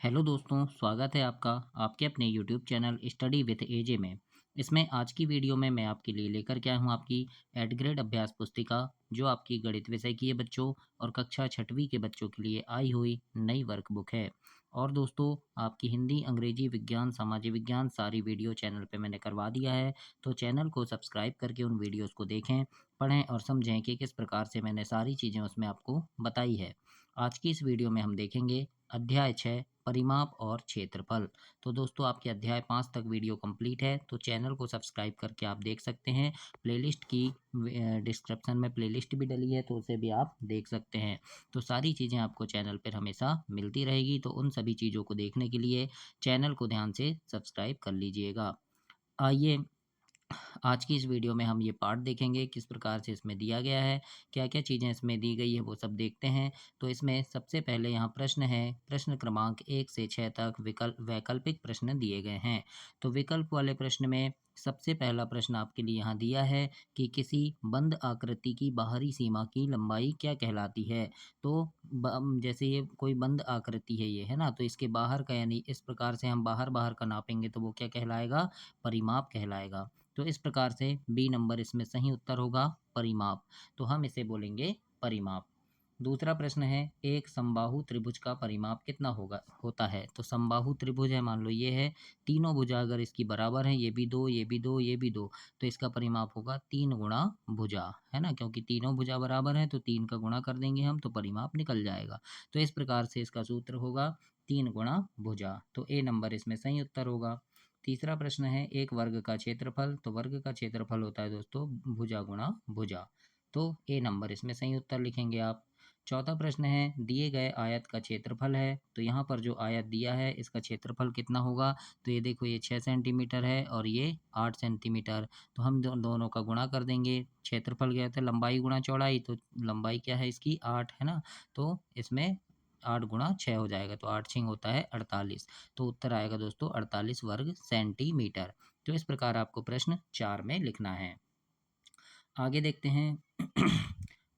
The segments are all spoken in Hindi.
हेलो दोस्तों, स्वागत है आपका आपके अपने यूट्यूब चैनल स्टडी विथ एजे में। इसमें आज की वीडियो में मैं आपके लिए लेकर के आया हूँ आपकी एट ग्रेड अभ्यास पुस्तिका, जो आपकी गणित विषय की है बच्चों और कक्षा छठवीं के बच्चों के लिए आई हुई नई वर्कबुक है। और दोस्तों, आपकी हिंदी, अंग्रेजी, विज्ञान, सामाजिक विज्ञान सारी वीडियो चैनल पे मैंने करवा दिया है। तो चैनल को सब्सक्राइब करके उन वीडियोज़ को देखें, पढ़ें और समझें कि किस प्रकार से मैंने सारी चीज़ें उसमें आपको बताई है। आज की इस वीडियो में हम देखेंगे अध्याय 6 परिमाप और क्षेत्रफल। तो दोस्तों, आपके अध्याय 5 तक वीडियो कंप्लीट है, तो चैनल को सब्सक्राइब करके आप देख सकते हैं। प्लेलिस्ट की डिस्क्रिप्शन में प्लेलिस्ट भी डली है, तो उसे भी आप देख सकते हैं। तो सारी चीज़ें आपको चैनल पर हमेशा मिलती रहेगी, तो उन सभी चीज़ों को देखने के लिए चैनल को ध्यान से सब्सक्राइब कर लीजिएगा। आइए, आज की इस वीडियो में हम ये पार्ट देखेंगे किस प्रकार से इसमें दिया गया है, क्या-क्या चीज़ें इसमें दी गई है वो सब देखते हैं। तो इसमें सबसे पहले यहाँ प्रश्न है, प्रश्न क्रमांक 1 से 6 तक वैकल्पिक प्रश्न दिए गए हैं। तो विकल्प वाले प्रश्न में सबसे पहला प्रश्न आपके लिए यहाँ दिया है कि किसी बंद आकृति की बाहरी सीमा की लंबाई क्या कहलाती है। तो जैसे ये कोई बंद आकृति है ये, है ना? तो इसके बाहर का यानी इस प्रकार से हम बाहर-बाहर का नापेंगे तो वो क्या कहलाएगा? परिमाप कहलाएगा। तो इस प्रकार से बी नंबर इसमें सही उत्तर होगा परिमाप। तो हम इसे बोलेंगे परिमाप। दूसरा प्रश्न है, एक समबाहु त्रिभुज का परिमाप कितना होता है। तो समबाहु त्रिभुज है, मान लो ये है, तीनों भुजा अगर इसकी बराबर है, ये भी दो, ये भी दो, ये भी दो, तो इसका परिमाप होगा 3 गुणा भुजा, है ना? क्योंकि तीनों भुजा बराबर है तो 3 का गुणा कर देंगे हम तो परिमाप निकल जाएगा। तो इस प्रकार से इसका सूत्र होगा 3 गुणा भुजा। तो ए नंबर इसमें सही उत्तर होगा। तीसरा प्रश्न है, एक वर्ग का क्षेत्रफल। तो वर्ग का क्षेत्रफल होता है दोस्तों भुजा गुणा भुजा। तो ए नंबर इसमें सही उत्तर लिखेंगे आप। चौथा प्रश्न है, दिए गए आयत का क्षेत्रफल है। तो यहाँ पर जो आयत दिया है इसका क्षेत्रफल कितना होगा। तो ये देखो, ये 6 सेंटीमीटर है और ये 8 सेंटीमीटर। तो हम दोनों का गुणा कर देंगे। क्षेत्रफल क्या होता है, लंबाई गुणा चौड़ाई। तो लंबाई क्या है इसकी 8, है ना? तो इसमें 8 गुणा 6 हो जाएगा, तो 8 6 होता है 48। तो उत्तर आएगा दोस्तों 48 वर्ग सेंटीमीटर। तो इस प्रकार आपको प्रश्न 4 में लिखना है। आगे देखते हैं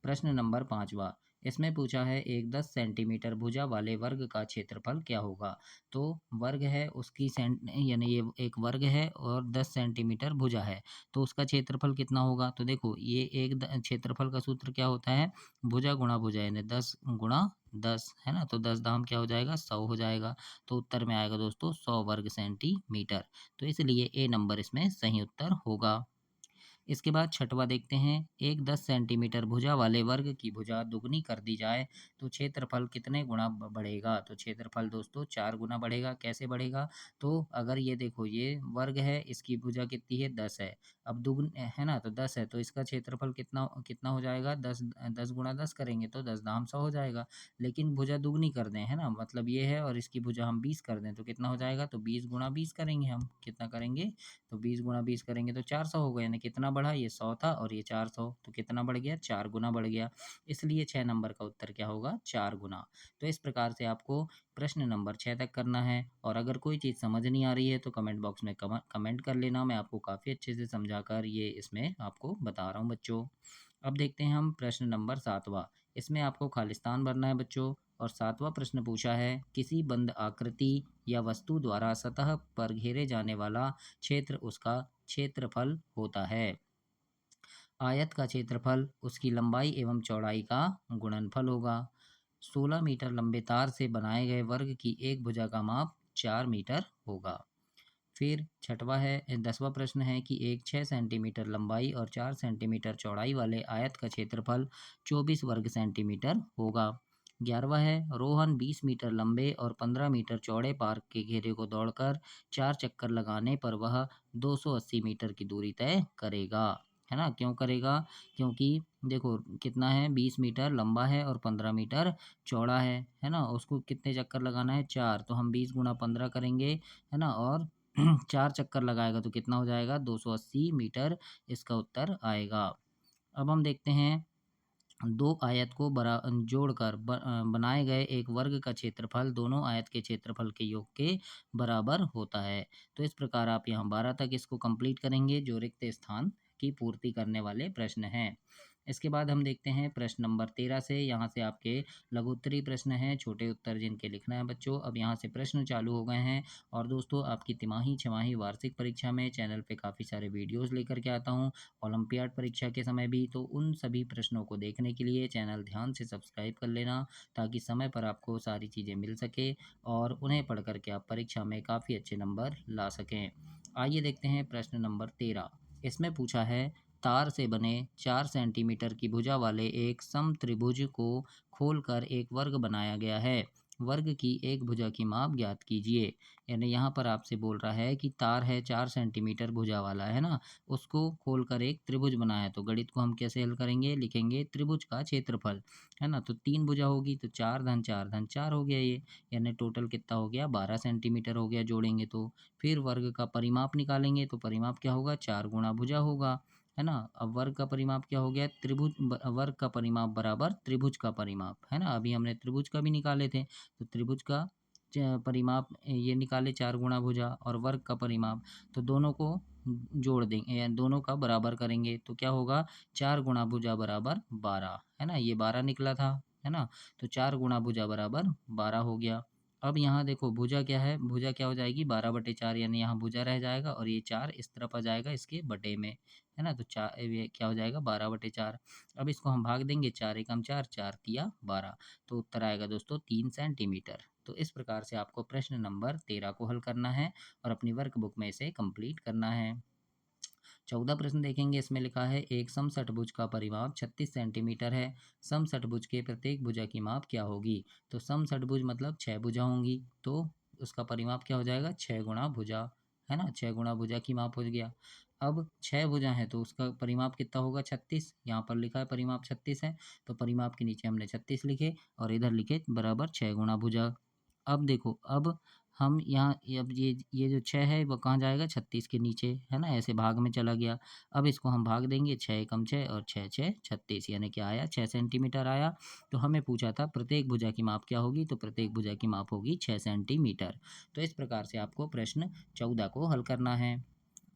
प्रश्न नंबर 5वां। इसमें पूछा है, एक 10 सेंटीमीटर भुजा वाले वर्ग का क्षेत्रफल क्या होगा। तो वर्ग है उसकी यानी ये एक वर्ग है और 10 सेंटीमीटर भुजा है, तो उसका क्षेत्रफल कितना होगा। तो देखो, ये एक क्षेत्रफल का सूत्र क्या होता है, भुजा गुणा भुजा यानी 10 गुणा 10, है ना? तो 10 दाम क्या हो जाएगा, 100 हो जाएगा। तो उत्तर में आएगा दोस्तों 100 वर्ग सेंटीमीटर। तो इसलिए ए नंबर इसमें सही उत्तर होगा। इसके बाद छठवां देखते हैं, एक 10 सेंटीमीटर भुजा वाले वर्ग की भुजा दुगनी कर दी जाए तो क्षेत्रफल कितने गुना बढ़ेगा। तो क्षेत्रफल दोस्तों 4 गुना बढ़ेगा। कैसे बढ़ेगा, तो अगर ये देखो, ये वर्ग है, इसकी भुजा कितनी है, 10 है। अब दुगन है ना, तो 10 है तो इसका क्षेत्रफल कितना कितना हो जाएगा, 10 10 गुणा 10 करेंगे तो 10 दाम 100 हो जाएगा। लेकिन भुजा दुगनी कर दें, है ना, मतलब ये है और इसकी भुजा हम 20 कर दें तो कितना हो जाएगा, तो 20 गुणा 20 करेंगे हम। कितना करेंगे, तो 20 गुणा 20 करेंगे तो 400 हो गया। यानी कितना बढ़ा, ये 100 था और ये 400, तो कितना बढ़ गया, 4 गुना बढ़ गया। इसलिए 6 नंबर का उत्तर क्या होगा, 4 गुना। तो इस प्रकार से आपको प्रश्न नंबर 6 तक करना है। और अगर कोई चीज़ समझ नहीं आ रही है तो कमेंट बॉक्स में कमेंट कर लेना, मैं आपको काफ़ी अच्छे से समझाकर ये इसमें आपको बता रहा हूँ बच्चों। अब देखते हैं हम प्रश्न नंबर 7वां। इसमें आपको खालिस्तान भरना है बच्चों। और 7वां प्रश्न पूछा है, किसी बंद आकृति या वस्तु द्वारा सतह पर घेरे जाने वाला क्षेत्र उसका क्षेत्रफल होता है। आयत का क्षेत्रफल उसकी लंबाई एवं चौड़ाई का गुणनफल होगा। 16 मीटर लंबे तार से बनाए गए वर्ग की एक भुजा का माप 4 मीटर होगा। फिर छठवां है, 10वां प्रश्न है कि एक 6 सेंटीमीटर लंबाई और 4 सेंटीमीटर चौड़ाई वाले आयत का क्षेत्रफल 24 वर्ग सेंटीमीटर होगा। 11वां है, रोहन 20 मीटर लंबे और 15 मीटर चौड़े पार्क के घेरे को दौड़कर 4 चक्कर लगाने पर वह 280 मीटर की दूरी तय करेगा। है ना, क्यों करेगा, क्योंकि देखो कितना है, 20 मीटर लंबा है और 15 मीटर चौड़ा है ना? उसको कितने चक्कर लगाना है, 4। तो हम 20 गुणा 15 करेंगे, है ना? और 4 चक्कर लगाएगा तो कितना हो जाएगा, 280 मीटर इसका उत्तर आएगा। अब हम देखते हैं, दो आयत को जोड़कर बनाए गए एक वर्ग का क्षेत्रफल दोनों आयत के क्षेत्रफल के योग के बराबर होता है। तो इस प्रकार आप यहाँ 12 तक इसको कंप्लीट करेंगे, जो रिक्त स्थान की पूर्ति करने वाले प्रश्न हैं। इसके बाद हम देखते हैं प्रश्न नंबर 13 से। यहाँ से आपके लघु उत्तरीय प्रश्न हैं, छोटे उत्तर जिनके लिखना है बच्चों। अब यहाँ से प्रश्न चालू हो गए हैं। और दोस्तों आपकी तिमाही, छमाही, वार्षिक परीक्षा में चैनल पे काफ़ी सारे वीडियोज़ लेकर के आता हूँ, ओलंपियाड परीक्षा के समय भी। तो उन सभी प्रश्नों को देखने के लिए चैनल ध्यान से सब्सक्राइब कर लेना, ताकि समय पर आपको सारी चीज़ें मिल सके और उन्हें पढ़ कर के आप परीक्षा में काफ़ी अच्छे नंबर ला सकें। आइए देखते हैं प्रश्न नंबर 13। इसमें पूछा है, तार से बने 4 सेंटीमीटर की भुजा वाले एक समत्रिभुज को खोलकर एक वर्ग बनाया गया है। वर्ग की एक भुजा की माप ज्ञात कीजिए। यानी यहाँ पर आपसे बोल रहा है कि तार है 4 सेंटीमीटर भुजा वाला, है ना? उसको खोलकर एक त्रिभुज बना है। तो गणित को हम कैसे हल करेंगे? लिखेंगे त्रिभुज का क्षेत्रफल, है ना? तो 3 भुजा होगी तो 4 धन 4 धन 4 हो गया ये। यानी टोटल कितना हो गया? 12 सेंटीमीटर हो गया जोड़ेंगे तो। फिर वर्ग का परिमाप निकालेंगे तो परिमाप क्या होगा? 4 गुणा भुजा होगा, है ना? अब वर्ग का परिमाप क्या हो गया? वर्ग का परिमाप बराबर त्रिभुज का परिमाप, है ना? अभी हमने त्रिभुज का भी निकाले थे, तो त्रिभुज का परिमाप ये निकाले 4 गुणा भुजा और वर्ग का परिमाप, तो दोनों को जोड़ देंगे या दोनों का बराबर करेंगे तो क्या होगा? 4 गुणा भुजा बराबर 12, है ना? ये 12 निकला था, है ना? तो 4 गुणा भुजा बराबर 12 हो गया। अब यहाँ देखो भुजा क्या है? भुजा क्या हो जाएगी? 12/4, यानी यहाँ भुजा रह जाएगा और ये 4 इस तरफ आ जाएगा इसके बटे में, है ना? तो ये क्या हो जाएगा? 12/4। अब इसको हम भाग देंगे, 4 एकम 4, 4 तिया 12, तो उत्तर आएगा दोस्तों 3 सेंटीमीटर। तो इस प्रकार से आपको प्रश्न नंबर 13 को हल करना है और अपनी वर्कबुक में इसे कंप्लीट करना है। 14 प्रश्न देखेंगे। इसमें लिखा है, एक समषटभुज का परिमाप 36 सेंटीमीटर है। समषटभुज के प्रत्येक भुजा की माप क्या होगी? तो समषटभुज मतलब 6 भुजा होंगी, तो उसका परिमाप क्या हो जाएगा? 6 गुणा भुजा, है ना? 6 गुणा भुजा की माप हो गया। अब 6 भुजा है तो उसका परिमाप कितना होगा? 36। यहाँ पर लिखा है परिमाप 36 है, तो परिमाप के नीचे हमने 36 लिखे और इधर लिखे बराबर 6 गुणा भुजा। अब देखो, अब हम यहाँ अब ये जो 6 है वो कहाँ जाएगा? 36 के नीचे, है ना? ऐसे भाग में चला गया। अब इसको हम भाग देंगे, 6 एकम 6 और 6 6 36, यानी क्या आया? 6 सेंटीमीटर आया। तो हमें पूछा था प्रत्येक भुजा की माप क्या होगी? तो प्रत्येक भुजा की माप होगी 6 सेंटीमीटर। तो इस प्रकार से आपको प्रश्न 14 को हल करना है।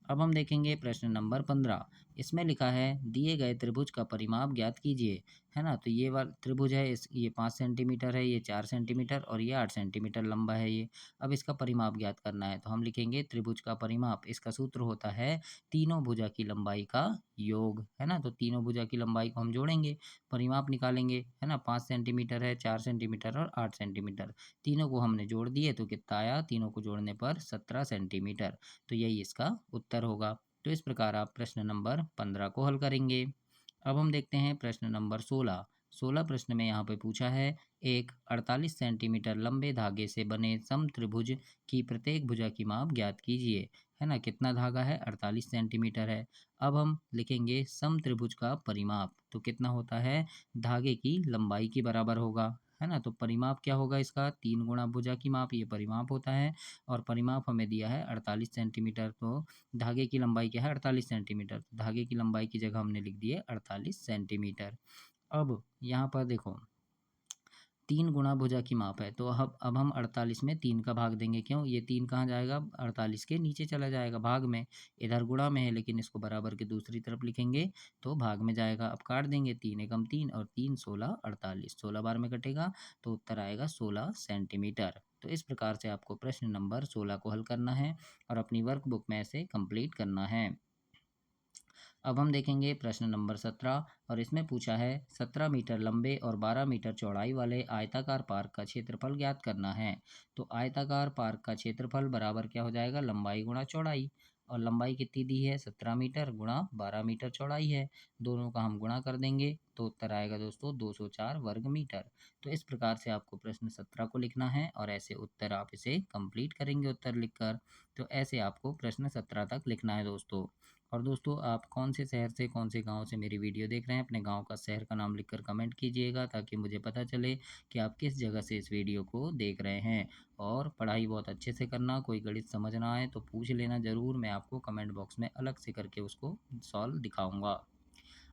अब हम देखेंगे प्रश्न नंबर 15। इसमें लिखा है, दिए गए त्रिभुज का परिमाप ज्ञात कीजिए, है ना? तो ये वाला त्रिभुज है, ये 5 सेंटीमीटर है, ये 4 सेंटीमीटर और ये 8 सेंटीमीटर लंबा है ये। अब इसका परिमाप ज्ञात करना है, तो हम लिखेंगे त्रिभुज का परिमाप, इसका सूत्र होता है तीनों भुजा की लंबाई का योग, है ना? तो तीनों भुजा की लंबाई को हम जोड़ेंगे, परिमाप निकालेंगे, है ना? 5 सेंटीमीटर है, 4 सेंटीमीटर और 8 सेंटीमीटर, तीनों को हमने जोड़ दिए तो कितना आया? तीनों को जोड़ने पर 17 सेंटीमीटर। तो यही इसका उत्तर होगा। तो इस प्रकार आप प्रश्न नंबर 15 को हल करेंगे। अब हम देखते हैं प्रश्न नंबर 16। 16 प्रश्न में यहाँ पे पूछा है, एक 48 सेंटीमीटर लंबे धागे से बने समत्रिभुज की प्रत्येक भुजा की माप ज्ञात कीजिए, है ना? कितना धागा है? 48 सेंटीमीटर है। अब हम लिखेंगे समत्रिभुज का परिमाप, तो कितना होता है? धागे की लंबाई के बराबर होगा, है ना? तो परिमाप क्या होगा इसका? 3 गुणा भुजा की माप, ये परिमाप होता है और परिमाप हमें दिया है 48 सेंटीमीटर। तो धागे की लंबाई क्या है? 48 सेंटीमीटर। तो धागे की लंबाई की जगह हमने लिख दिए 48 सेंटीमीटर। अब यहाँ पर देखो, 3 गुणा भुजा की माप है, तो अब हम 48 में 3 का भाग देंगे। क्यों? ये 3 कहाँ जाएगा? 48 के नीचे चला जाएगा भाग में। इधर गुणा में है लेकिन इसको बराबर के दूसरी तरफ लिखेंगे तो भाग में जाएगा। अब काट देंगे, 3 एकम 3 और 3 16 48, 16 बार में कटेगा तो उत्तर आएगा 16 सेंटीमीटर। तो इस प्रकार से आपको प्रश्न नंबर 16 को हल करना है और अपनी वर्कबुक में इसे कंप्लीट करना है। अब हम देखेंगे प्रश्न नंबर 17 और इसमें पूछा है, 17 मीटर लंबे और 12 मीटर चौड़ाई वाले आयताकार पार्क का क्षेत्रफल ज्ञात करना है। तो आयताकार पार्क का क्षेत्रफल बराबर क्या हो जाएगा? लंबाई गुणा चौड़ाई, और लंबाई कितनी दी है? 17 मीटर गुणा 12 मीटर चौड़ाई है, दोनों का हम गुणा कर देंगे तो उत्तर आएगा दोस्तों 204 वर्ग मीटर। तो इस प्रकार से आपको प्रश्न 17 को लिखना है और ऐसे उत्तर आप इसे कंप्लीट करेंगे उत्तर लिखकर। तो ऐसे आपको प्रश्न 17 तक लिखना है दोस्तों। और दोस्तों आप कौन से शहर से, कौन से गांव से मेरी वीडियो देख रहे हैं, अपने गांव का, शहर का नाम लिखकर कमेंट कीजिएगा, ताकि मुझे पता चले कि आप किस जगह से इस वीडियो को देख रहे हैं। और पढ़ाई बहुत अच्छे से करना, कोई गणित समझ ना आए तो पूछ लेना ज़रूर, मैं आपको कमेंट बॉक्स में अलग से करके उसको सॉल्व दिखाऊंगा।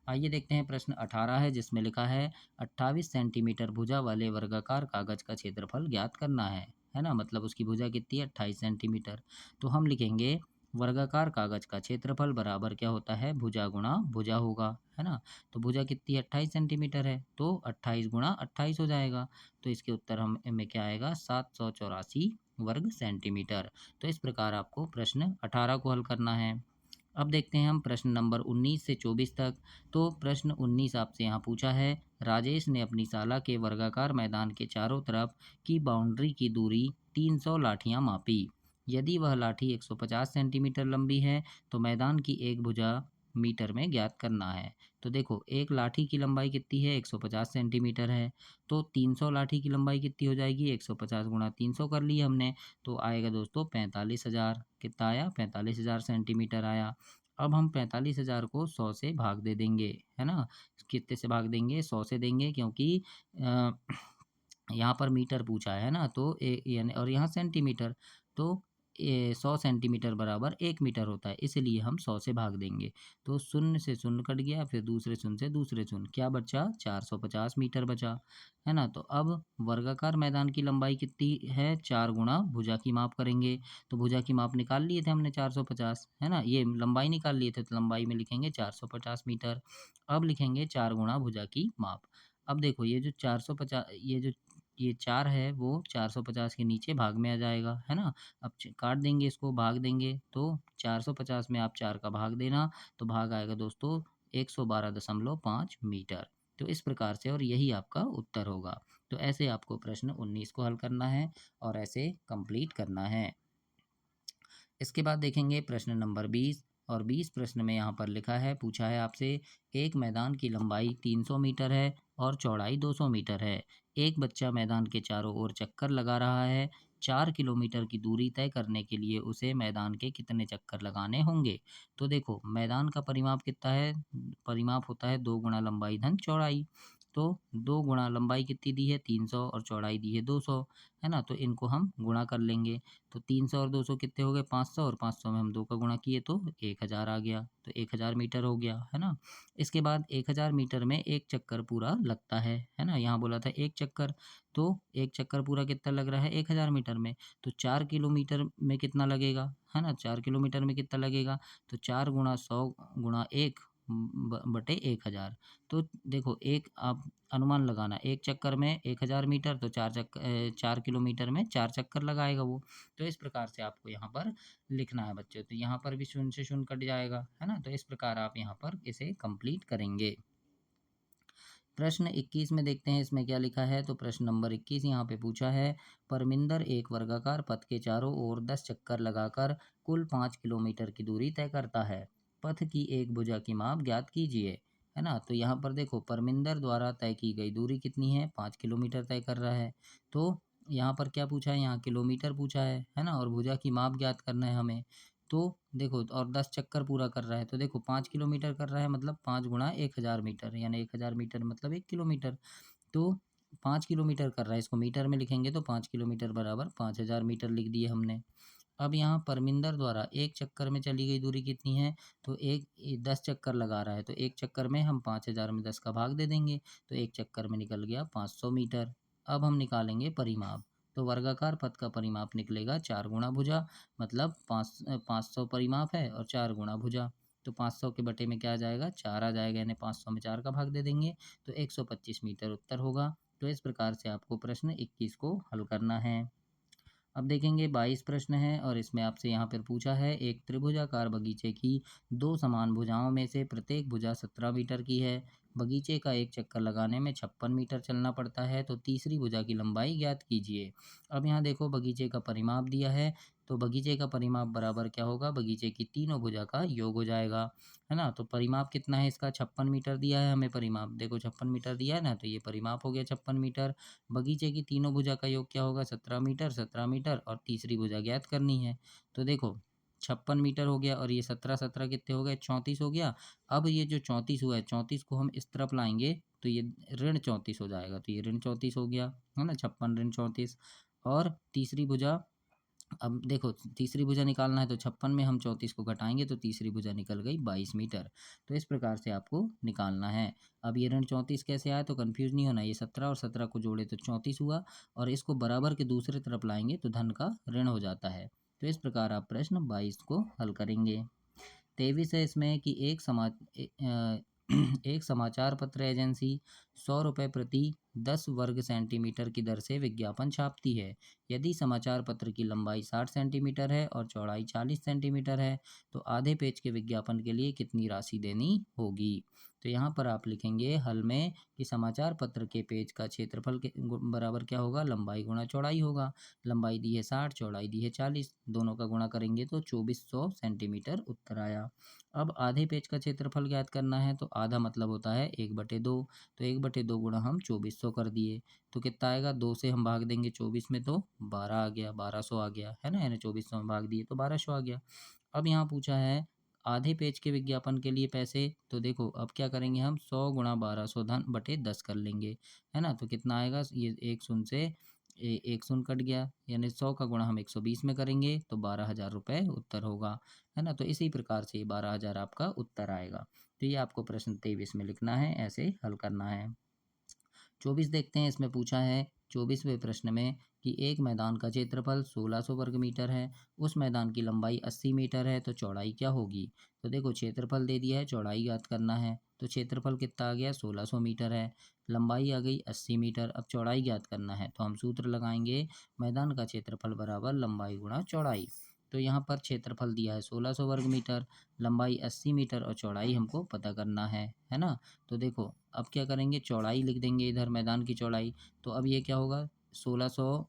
आइए देखते हैं प्रश्न 18 है, जिसमें लिखा है, 28 सेंटीमीटर भुजा वाले वर्गाकार कागज का क्षेत्रफल ज्ञात करना है ना? मतलब उसकी भुजा कितनी है? 28 सेंटीमीटर। तो हम लिखेंगे वर्गाकार कागज का क्षेत्रफल बराबर क्या होता है, भुजा गुणा भुजा होगा, है ना। तो भुजा कितनी 28 सेंटीमीटर है, तो 28 गुणा 28 हो जाएगा। तो इसके उत्तर हम में क्या आएगा, 784 वर्ग सेंटीमीटर। तो इस प्रकार आपको प्रश्न 18 को हल करना है। अब देखते हैं हम प्रश्न नंबर 19 से 24 तक। तो प्रश्न 19 आपसे यहाँ पूछा है, राजेश ने अपनी शाला के वर्गाकार मैदान के चारों तरफ की बाउंड्री की दूरी 300 लाठियाँ मापी। यदि वह लाठी 150 सेंटीमीटर लंबी है तो मैदान की एक भुजा मीटर में ज्ञात करना है। तो देखो, एक लाठी की लंबाई कितनी है, 150 सेंटीमीटर है। तो 300 लाठी की लंबाई कितनी हो जाएगी, 150 गुणा 300 कर लिया हमने, तो आएगा दोस्तों 45,000। कितना आया, 45,000 सेंटीमीटर आया। अब हम 45,000 को 100 से भाग दे देंगे, है ना। कितने से भाग देंगे, 100 से देंगे, क्योंकि अ, यहाँ पर मीटर पूछा है ना, तो यानी और यहाँ सेंटीमीटर, तो 100 सेंटीमीटर बराबर 1 मीटर होता है, इसलिए हम 100 से भाग देंगे। तो शून्य से शून्य कट गया, फिर दूसरे शून्य से दूसरे शून्य, क्या बचा, 450 मीटर बचा, है ना। तो अब वर्गाकार मैदान की लंबाई कितनी है, 4 गुणा भुजा की माप करेंगे। तो भुजा की माप निकाल लिए थे हमने 450, है ना, ये लंबाई निकाल लिए थे, तो लंबाई में लिखेंगे 450 मीटर। अब लिखेंगे 4 गुणा भुजा की माप। अब देखो, ये जो 450, ये 4 है वो 450 के नीचे भाग में आ जाएगा, है ना। अब काट देंगे, इसको भाग देंगे, तो 450 में आप 4 का भाग देना, तो भाग आएगा दोस्तों 112.5 मीटर। तो इस प्रकार से, और यही आपका उत्तर होगा। तो ऐसे आपको प्रश्न 19 को हल करना है और ऐसे कंप्लीट करना है। इसके बाद देखेंगे प्रश्न नंबर 20, और 20 प्रश्न में यहाँ पर लिखा है, पूछा है आपसे, एक मैदान की लंबाई 300 मीटर है और चौड़ाई 200 मीटर है। एक बच्चा मैदान के चारों ओर चक्कर लगा रहा है। 4 किलोमीटर की दूरी तय करने के लिए उसे मैदान के कितने चक्कर लगाने होंगे। तो देखो, मैदान का परिमाप कितना है, परिमाप होता है 2 गुणा लंबाई धन चौड़ाई। तो 2 गुणा लंबाई कितनी दी है, 300, और चौड़ाई दी है 200, है ना। तो इनको हम गुणा कर लेंगे। तो 300 और 200 कितने हो गए, 500, और 500 में हम 2 का गुणा किए तो 1000 आ गया। तो 1000 मीटर हो गया, है ना। इसके बाद 1000 मीटर में एक चक्कर पूरा लगता है ना। यहाँ बोला था एक चक्कर, तो एक चक्कर पूरा कितना लग रहा है, 1000 मीटर में। तो 4 किलोमीटर में कितना लगेगा, है ना, 4 किलोमीटर में कितना लगेगा, तो 4 गुणा 100 गुणा 1 बटे 1000। तो देखो, एक आप अनुमान लगाना, एक चक्कर में 1000 मीटर, तो 4 किलोमीटर में 4 चक्कर लगाएगा वो। तो इस प्रकार से आपको यहाँ पर लिखना है बच्चों। तो यहाँ पर भी शून्य से शून्य कट जाएगा, है ना। तो इस प्रकार आप यहाँ पर इसे कंप्लीट करेंगे। प्रश्न 21 में देखते हैं, इसमें क्या लिखा है। तो प्रश्न नंबर 21 यहाँ पे पूछा है, परमिंदर एक वर्गाकार पथ के चारों ओर 10 चक्कर लगाकर कुल 5 किलोमीटर की दूरी तय करता है। पथ की एक भुजा की माप ज्ञात कीजिए, है ना। तो यहाँ पर देखो, परमिंदर द्वारा तय की गई दूरी कितनी है, 5 किलोमीटर तय कर रहा है। तो यहाँ पर क्या पूछा है, यहाँ किलोमीटर पूछा है ना, और भुजा की माप ज्ञात करना है हमें। तो देखो, और 10 चक्कर पूरा कर रहा है, तो देखो 5 किलोमीटर कर रहा है, मतलब 5 गुणा 1000 मीटर, यानी 1000 मीटर मतलब 1 किलोमीटर। तो 5 किलोमीटर कर रहा है, इसको मीटर में लिखेंगे तो 5 किलोमीटर बराबर 5000 मीटर लिख दिए हमने। अब यहाँ परमिंदर द्वारा एक चक्कर में चली गई दूरी कितनी है, तो 10 चक्कर लगा रहा है, तो एक चक्कर में हम 5000 में 10 का भाग दे देंगे, तो एक चक्कर में निकल गया 500 मीटर। अब हम निकालेंगे परिमाप। तो वर्गाकार पथ का परिमाप निकलेगा 4 गुणा भुजा, मतलब 500 परिमाप है और 4 गुणा भुजा। तो 500 के बटे में क्या आ जाएगा, 4 आ जाएगा, यानी 500 में 4 का भाग दे देंगे, तो 125 मीटर उत्तर होगा। तो इस प्रकार से आपको प्रश्न 21 को हल करना है। अब देखेंगे 22 प्रश्न है, और इसमें आपसे यहाँ पर पूछा है, एक त्रिभुजाकार बगीचे की दो समान भुजाओं में से प्रत्येक भुजा 17 मीटर की है। बगीचे का एक चक्कर लगाने में 56 मीटर चलना पड़ता है, तो तीसरी भुजा की लंबाई ज्ञात कीजिए। अब यहाँ देखो, बगीचे का परिमाप दिया है, तो बगीचे का परिमाप बराबर क्या होगा, बगीचे की तीनों भुजा का योग हो जाएगा, है ना। तो परिमाप कितना है इसका, 56 मीटर दिया है हमें परिमाप, देखो 56 मीटर दिया है ना, तो ये परिमाप हो गया 56 मीटर। बगीचे की तीनों भुजा का योग क्या होगा, 17 मीटर, 17 मीटर, और तीसरी भुजा ज्ञात करनी है। तो देखो, 56 मीटर हो गया, और ये 17 17 कितने हो गए, 34 हो गया। अब ये जो 34 हुआ है, 34 को हम इस तरफ लाएंगे तो ये ऋण 34 हो जाएगा, तो ये ऋण 34 हो गया, है ना, 56 ऋण 34। और तीसरी भुजा, अब देखो तीसरी भुजा निकालना है, तो 56 में हम 34 को घटाएंगे तो तीसरी भुजा निकल गई 22 मीटर। तो इस प्रकार से आपको निकालना है। अब ये ऋण 34 कैसे आया, तो कंफ्यूज नहीं होना, ये 17 और 17 को जोड़े तो 34 हुआ, और इसको बराबर के दूसरे तरफ लाएंगे तो धन का ऋण हो जाता है। तो इस प्रकार आप प्रश्न 22 को हल करेंगे। 23 है इसमें कि एक समाचार पत्र एजेंसी 100 रुपये प्रति 10 वर्ग सेंटीमीटर की दर से विज्ञापन छापती है। यदि समाचार पत्र की लंबाई 60 सेंटीमीटर है और चौड़ाई 40 सेंटीमीटर है तो आधे पेज के विज्ञापन के लिए कितनी राशि देनी होगी। तो यहाँ पर आप लिखेंगे हल में कि समाचार पत्र के पेज का क्षेत्रफल के बराबर क्या होगा, लंबाई गुणा चौड़ाई होगा। लंबाई दी है 60, चौड़ाई दी है 40, दोनों का गुणा करेंगे तो 2400 सेंटीमीटर उत्तर आया। अब आधे पेज का क्षेत्रफल ज्ञात करना है तो आधा मतलब होता है 1/2, तो 1/2 गुणा हम 2400 कर दिए तो कितना आएगा, 2 से हम भाग देंगे 24 में तो 12 आ गया, 1200 आ गया है ना, यानी 2400 में भाग दिए तो 1200 आ गया। अब यहाँ पूछा है आधे पेज के विज्ञापन के लिए पैसे, तो देखो अब क्या करेंगे हम 100 गुणा 1200 धन बटे 10 कर लेंगे, है ना, तो कितना आएगा, ये एक शून्य से एक शून्य कट गया, यानी 100 का गुणा हम 120 में करेंगे तो 12,000 रुपये उत्तर होगा, है ना। तो इसी प्रकार से 12,000 आपका उत्तर आएगा। तो ये आपको प्रश्न 23 में लिखना है, ऐसे हल करना है। 24 देखते हैं, इसमें पूछा है 24वें प्रश्न में कि एक मैदान का क्षेत्रफल 1600 वर्ग मीटर है, उस मैदान की लंबाई 80 मीटर है तो चौड़ाई क्या होगी। तो देखो क्षेत्रफल दे दिया है, चौड़ाई ज्ञात करना है, तो क्षेत्रफल कितना आ गया, 1600 मीटर है, लंबाई आ गई 80 मीटर, अब चौड़ाई ज्ञात करना है तो हम सूत्र लगाएंगे मैदान का क्षेत्रफल बराबर लंबाई गुणा चौड़ाई। तो यहाँ पर क्षेत्रफल दिया है 1600 वर्ग मीटर, लंबाई 80 मीटर और चौड़ाई हमको पता करना है ना। तो देखो अब क्या करेंगे, चौड़ाई लिख देंगे इधर, मैदान की चौड़ाई, तो अब ये क्या होगा 1600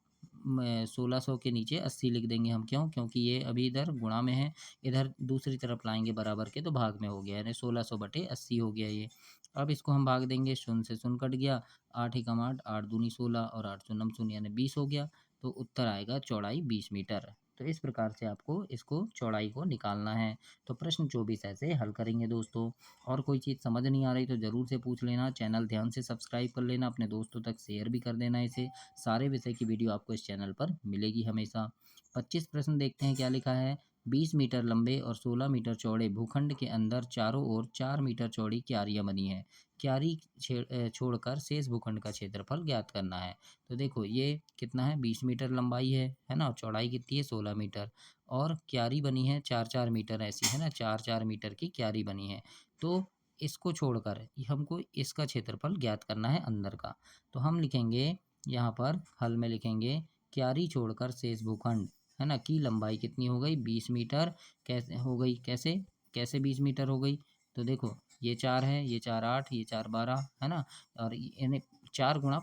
1600 के नीचे 80 लिख देंगे हम, क्यों, क्योंकि ये अभी इधर गुणा में है, इधर दूसरी तरफ लाएंगे बराबर के तो भाग में हो गया, यानी 1600/80 हो गया ये। अब इसको हम भाग देंगे, शून्य से शून्य कट गया, 8 एकम 8, 8 दूनी 16 और 8 शून्यम शून्य यानी 20 हो गया, तो उत्तर आएगा चौड़ाई 20 मीटर। तो इस प्रकार से आपको इसको चौड़ाई को निकालना है। तो प्रश्न 24 ऐसे हल करेंगे दोस्तों। और कोई चीज़ समझ नहीं आ रही तो ज़रूर से पूछ लेना, चैनल ध्यान से सब्सक्राइब कर लेना, अपने दोस्तों तक शेयर भी कर देना इसे। सारे विषय की वीडियो आपको इस चैनल पर मिलेगी हमेशा। 25 प्रश्न देखते हैं क्या लिखा है। 20 मीटर लंबे और 16 मीटर चौड़े भूखंड के अंदर चारों ओर 4 मीटर चौड़ी क्यारियां बनी हैं। क्यारी छोड़कर शेष भूखंड का क्षेत्रफल ज्ञात करना है। तो देखो ये कितना है, 20 मीटर लंबाई है ना, और चौड़ाई कितनी है 16 मीटर, और क्यारी बनी है 4-4 मीटर ऐसी, है ना, 4-4 मीटर की क्यारी बनी है। तो इसको छोड़कर हमको इसका क्षेत्रफल ज्ञात करना है अंदर का। तो हम लिखेंगे यहाँ पर हल में लिखेंगे क्यारी छोड़कर शेष भूखंड, है ना, की लंबाई कितनी हो गई 20 मीटर। कैसे हो गई, कैसे कैसे 20 मीटर हो गई, तो देखो ये 4 है, ये 4 8, ये 4 12, है ना, और यानी 4 गुणा,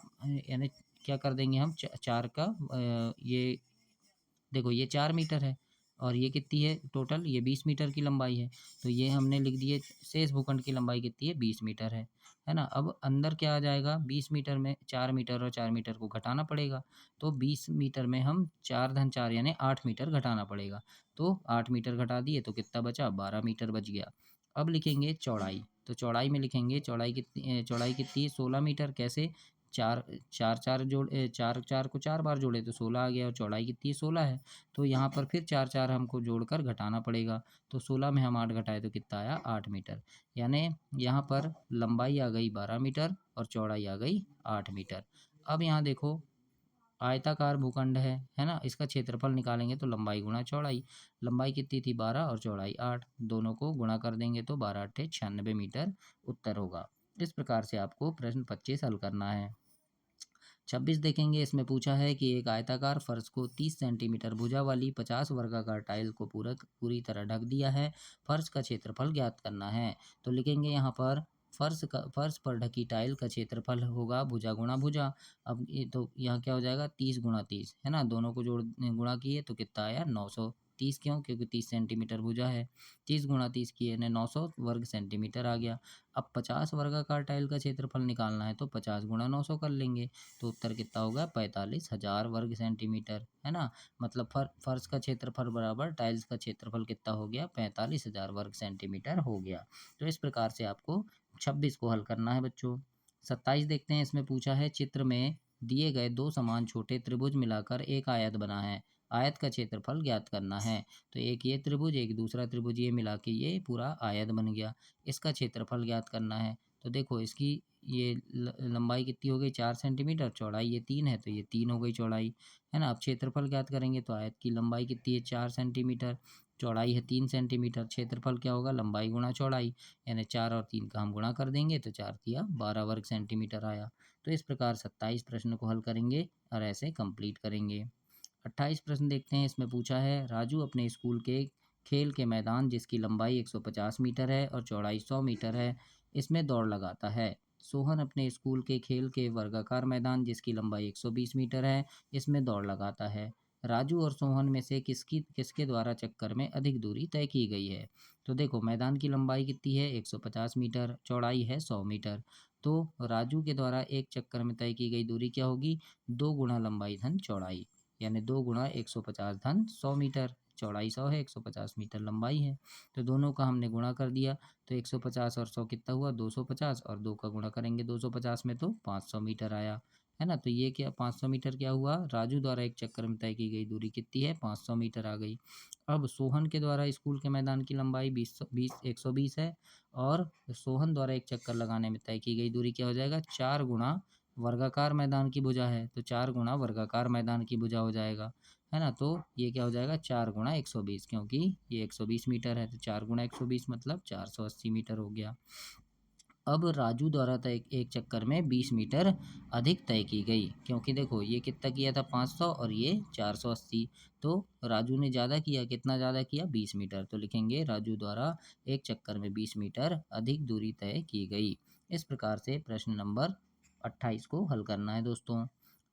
यानी क्या कर देंगे हम, 4 का ये देखो ये 4 मीटर है और ये कितनी है टोटल, ये 20 मीटर की लंबाई है, तो ये हमने लिख दिए शेष भूखंड की लंबाई कितनी है 20 मीटर है ना। अब अंदर क्या आ जाएगा, 20 मीटर में 4 मीटर और 4 मीटर को घटाना पड़ेगा, तो 20 मीटर में हम 4 धन 4 यानी 8 मीटर घटाना पड़ेगा, तो 8 मीटर घटा दिए तो कितना बचा, 12 मीटर बच गया। अब लिखेंगे चौड़ाई, तो चौड़ाई में लिखेंगे चौड़ाई कितनी है 16 मीटर, कैसे, चार चार चार चार चार को 4 बार जोड़े तो 16 आ गया, और चौड़ाई कितनी है 16 है, तो यहाँ पर फिर 4-4 हमको जोड़कर घटाना पड़ेगा, तो 16 में हम 8 घटाए तो कितना आया 8 मीटर, यानी यहाँ पर लंबाई आ गई 12 मीटर और चौड़ाई आ गई 8 मीटर। अब यहाँ देखो आयताकार भूखंड है ना, इसका क्षेत्रफल निकालेंगे तो लंबाई गुणा चौड़ाई, लंबाई कितनी थी 12 और चौड़ाई 8, दोनों को गुणा कर देंगे तो 12 अट्ठे 96 मीटर उत्तर होगा। इस प्रकार से आपको प्रश्न 25 हल करना है। 26 देखेंगे, इसमें पूछा है कि एक आयताकार फर्श को 30 सेंटीमीटर भुजा वाली 50 वर्गाकार टाइल को पूरी तरह ढक दिया है, फर्श का क्षेत्रफल ज्ञात करना है। तो लिखेंगे यहाँ पर फर्श पर ढकी टाइल का क्षेत्रफल होगा भुजा गुणा भुजा। अब ये तो यहाँ क्या हो जाएगा 30 गुणा 30, है ना, दोनों को जोड़ गुणा किए तो कितना आया 900, 30 क्यों, क्योंकि 30 सेंटीमीटर भुजा है, 30 गुणा 30 किए यानी 900 वर्ग सेंटीमीटर आ गया। अब 50 वर्गाकार टाइल का क्षेत्रफल निकालना है तो 50 गुणा 900 कर लेंगे, तो उत्तर कितना होगा 45,000 वर्ग सेंटीमीटर, है ना, मतलब फर्श का क्षेत्रफल बराबर टाइल्स का क्षेत्रफल कितना हो गया 45,000 वर्ग सेंटीमीटर हो गया। तो इस प्रकार से आपको 26 को हल करना है बच्चों। 27 देखते हैं, इसमें पूछा है चित्र में दिए गए दो समान छोटे त्रिभुज मिलाकर एक आयत बना है, आयत का क्षेत्रफल ज्ञात करना है। तो एक ये त्रिभुज एक दूसरा त्रिभुज ये मिला के ये पूरा आयत बन गया, इसका क्षेत्रफल ज्ञात करना है। तो देखो इसकी ये लंबाई कितनी हो गई 4 सेंटीमीटर, चौड़ाई ये 3 है तो ये 3 हो गई चौड़ाई, है ना। अब क्षेत्रफल ज्ञात करेंगे तो आयत की लंबाई कितनी है 4 सेंटीमीटर, चौड़ाई है 3 सेंटीमीटर, क्षेत्रफल क्या होगा लंबाई गुणा चौड़ाई, यानी 4 और 3 का हम गुणा कर देंगे तो 4 तिया 12 वर्ग सेंटीमीटर आया। तो इस प्रकार 27 प्रश्न को हल करेंगे और ऐसे कंप्लीट करेंगे। 28 प्रश्न देखते हैं। इसमें पूछा है राजू अपने स्कूल के खेल के मैदान जिसकी लंबाई 150 मीटर है और चौड़ाई 100 मीटर है, इसमें दौड़ लगाता है। सोहन अपने स्कूल के खेल के वर्गाकार मैदान जिसकी लंबाई 120 मीटर है, इसमें दौड़ लगाता है। राजू और सोहन में से किसके द्वारा चक्कर में अधिक दूरी तय की गई है। तो देखो मैदान की लंबाई कितनी है 150 मीटर, चौड़ाई है 100 मीटर। तो राजू के द्वारा एक चक्कर में तय की गई दूरी क्या होगी, 2 गुना लंबाई धन चौड़ाई, यानी 2 गुणा 150 धन 100 मीटर। चौड़ाई 100 है, 150 मीटर लंबाई है, तो दोनों का हमने गुणा कर दिया तो 150 और 100 कितना हुआ 250, और 2 का गुणा करेंगे 250 में तो 500 मीटर आया, है ना। तो ये क्या 500 मीटर क्या हुआ, राजू द्वारा एक चक्कर में तय की गई दूरी कितनी है 500 मीटर आ गई। अब सोहन के द्वारा स्कूल के मैदान की लंबाई 120 है, और सोहन द्वारा एक चक्कर लगाने में तय की गई दूरी क्या हो जाएगा 4 गुणा वर्गाकार मैदान की भुजा है तो 4 गुणा वर्गाकार मैदान की भुजा हो जाएगा, है ना। तो ये क्या हो जाएगा 4 गुणा 120, क्योंकि ये 120 मीटर है तो 4 गुणा 120 मतलब 480 मीटर हो गया। अब राजू द्वारा तय एक चक्कर में 20 मीटर अधिक तय की गई, क्योंकि देखो ये कितना किया था 500 और ये 480, तो राजू ने ज़्यादा किया, कितना ज़्यादा किया 20 मीटर, तो लिखेंगे राजू द्वारा एक चक्कर में 20 मीटर अधिक दूरी तय की गई। इस प्रकार से प्रश्न नंबर 28 को हल करना है दोस्तों।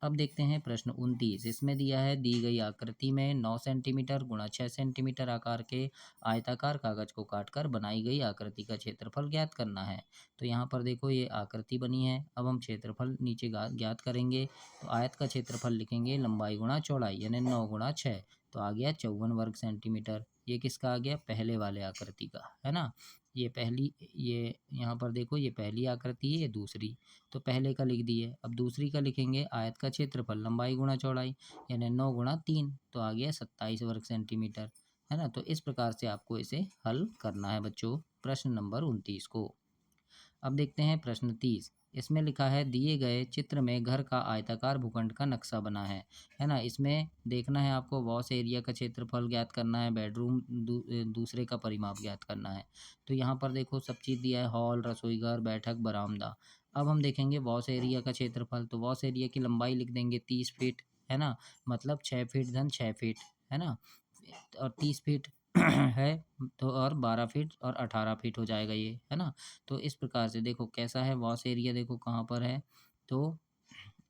अब देखते हैं प्रश्न 29। इसमें दिया है दी गई आकृति में 9 सेंटीमीटर गुणा 6 सेंटीमीटर आकार के आयताकार कागज को काटकर बनाई गई आकृति का क्षेत्रफल ज्ञात करना है। तो यहाँ पर देखो ये आकृति बनी है, अब हम क्षेत्रफल नीचे ज्ञात करेंगे। तो आयत का क्षेत्रफल लिखेंगे लंबाई गुणा चौड़ाई, यानी 9 गुणा 6, तो आ गया 54 वर्ग सेंटीमीटर। ये किसका आ गया, पहले वाले आकृति का, है ना। ये पहली, ये यहाँ पर देखो ये पहली आकृति है, ये दूसरी, तो पहले का लिख दिए। अब दूसरी का लिखेंगे आयत का क्षेत्रफल लंबाई गुणा चौड़ाई, यानी 9 गुणा 3, तो आ गया 27 वर्ग सेंटीमीटर, है ना। तो इस प्रकार से आपको इसे हल करना है बच्चों, प्रश्न नंबर 29 को। अब देखते हैं प्रश्न 30। इसमें लिखा है दिए गए चित्र में घर का आयताकार भूखंड का नक्शा बना है ना। इसमें देखना है आपको वॉश एरिया का क्षेत्रफल ज्ञात करना है, बेडरूम दूसरे का परिमाप ज्ञात करना है। तो यहाँ पर देखो सब चीज़ दिया है, हॉल, रसोईघर, बैठक, बरामदा। अब हम देखेंगे वॉश एरिया का क्षेत्रफल, तो वॉश एरिया की लंबाई लिख देंगे 30 फीट, है ना, मतलब 6 फीट धन 6 फीट, है ना, और 30 फीट है, तो और 12 फीट और 18 फीट हो जाएगा ये, है ना। तो इस प्रकार से देखो कैसा है वॉश एरिया, देखो कहाँ पर है, तो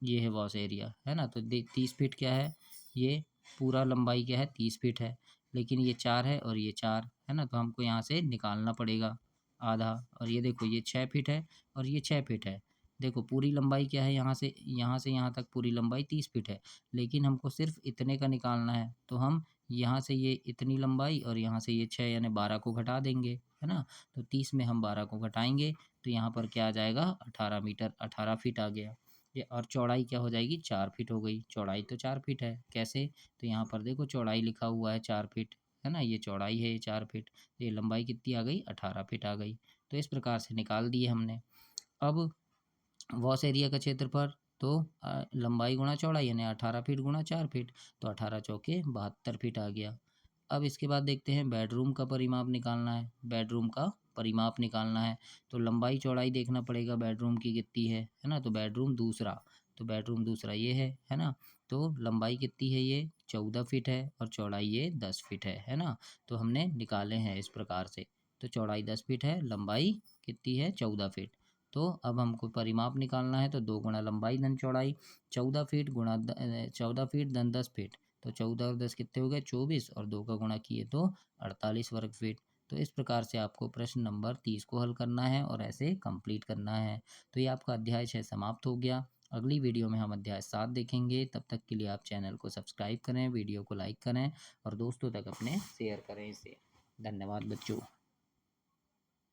ये है वॉश एरिया, है ना। तो 30 फीट क्या है, ये पूरा लंबाई क्या है 30 फीट है, लेकिन ये 4 है और ये 4 है ना, तो हमको यहाँ से निकालना पड़ेगा आधा। और ये देखो ये 6 फीट है और ये 6 फीट है। देखो पूरी लंबाई क्या है, यहाँ से यहाँ तक पूरी लंबाई 30 फीट है, लेकिन हमको सिर्फ इतने का निकालना है, तो हम यहाँ से ये इतनी लंबाई और यहाँ से ये 6 यानी 12 को घटा देंगे, है ना। तो 30 में हम 12 को घटाएंगे तो यहाँ पर क्या आ जाएगा 18 मीटर, 18 फीट आ गया ये। और चौड़ाई क्या हो जाएगी 4 फीट हो गई, चौड़ाई तो 4 फीट है, कैसे, तो यहाँ पर देखो चौड़ाई लिखा हुआ है 4 फीट, है ना, ये चौड़ाई है ये 4 फीट, तो ये लंबाई कितनी आ गई 18 फीट आ गई। तो इस प्रकार से निकाल दिए हमने। अब वॉश एरिया का क्षेत्रफल, तो लंबाई गुणा चौड़ाई यानी 18 फीट गुणा 4 फीट, तो 18 चौके 72 फीट आ गया। अब इसके बाद देखते हैं बेडरूम का परिमाप निकालना है, बेडरूम का परिमाप निकालना है, तो लंबाई चौड़ाई देखना पड़ेगा बेडरूम की कितनी है ना। तो बेडरूम दूसरा, तो बेडरूम दूसरा ये है ना। तो लंबाई कितनी है ये 14 फीट है और चौड़ाई ये 10 फीट है ना। तो हमने निकाले हैं इस प्रकार से, तो चौड़ाई 10 फीट है, लंबाई कितनी है 14 फीट। तो अब हमको परिमाप निकालना है, तो 2 गुणा लंबाई धन चौड़ाई, 14 फीट गुणा 14 फीट धन 10 फीट, तो 14 और 10 कितने हो गए 24, और 2 का गुणा किए तो 48 वर्ग फीट। तो इस प्रकार से आपको प्रश्न नंबर 30 को हल करना है और ऐसे कंप्लीट करना है। तो ये आपका अध्याय 6 समाप्त हो गया। अगली वीडियो में हम अध्याय 7 देखेंगे। तब तक के लिए आप चैनल को सब्सक्राइब करें, वीडियो को लाइक करें और दोस्तों तक अपने शेयर करें इसे। धन्यवाद बच्चों।